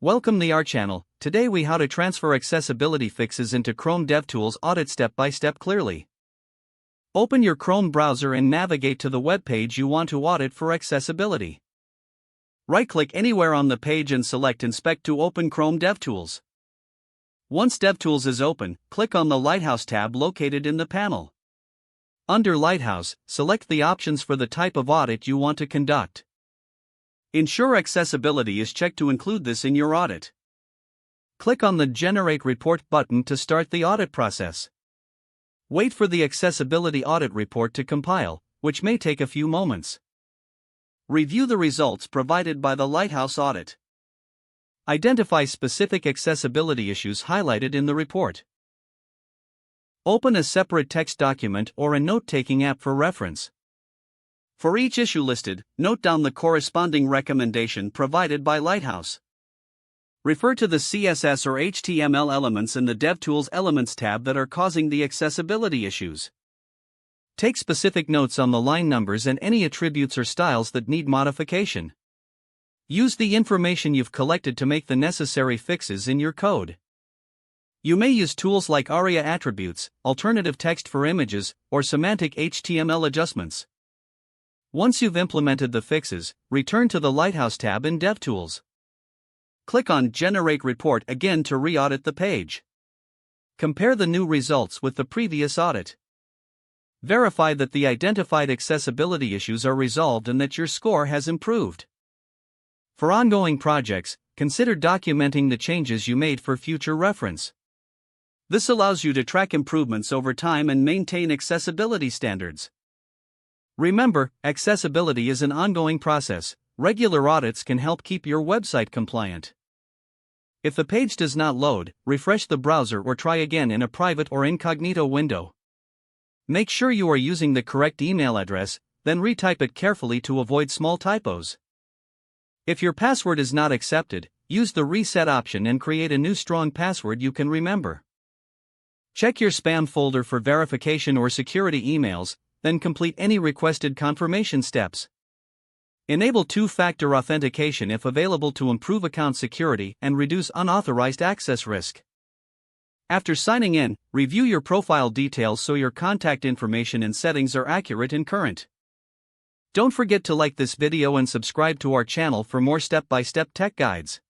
Welcome to our channel. Today we how to transfer accessibility fixes into Chrome DevTools audit step by step clearly. Open your Chrome browser and navigate to the web page you want to audit for accessibility. Right-click anywhere on the page and select Inspect to open Chrome DevTools. Once DevTools is open, click on the Lighthouse tab located in the panel. Under Lighthouse, select the options for the type of audit you want to conduct. Ensure accessibility is checked to include this in your audit. Click on the Generate Report button to start the audit process. Wait for the accessibility audit report to compile, which may take a few moments. Review the results provided by the Lighthouse audit. Identify specific accessibility issues highlighted in the report. Open a separate text document or a note-taking app for reference. For each issue listed, note down the corresponding recommendation provided by Lighthouse. Refer to the CSS or HTML elements in the DevTools Elements tab that are causing the accessibility issues. Take specific notes on the line numbers and any attributes or styles that need modification. Use the information you've collected to make the necessary fixes in your code. You may use tools like ARIA attributes, alternative text for images, or semantic HTML adjustments. Once you've implemented the fixes, return to the Lighthouse tab in DevTools. Click on Generate Report again to re-audit the page. Compare the new results with the previous audit. Verify that the identified accessibility issues are resolved and that your score has improved. For ongoing projects, consider documenting the changes you made for future reference. This allows you to track improvements over time and maintain accessibility standards. Remember, accessibility is an ongoing process. Regular audits can help keep your website compliant. If the page does not load, refresh the browser or try again in a private or incognito window. Make sure you are using the correct email address, then retype it carefully to avoid small typos. If your password is not accepted, use the reset option and create a new strong password you can remember. Check your spam folder for verification or security emails, then complete any requested confirmation steps. Enable two-factor authentication if available to improve account security and reduce unauthorized access risk. After signing in, review your profile details so your contact information and settings are accurate and current. Don't forget to like this video and subscribe to our channel for more step-by-step tech guides.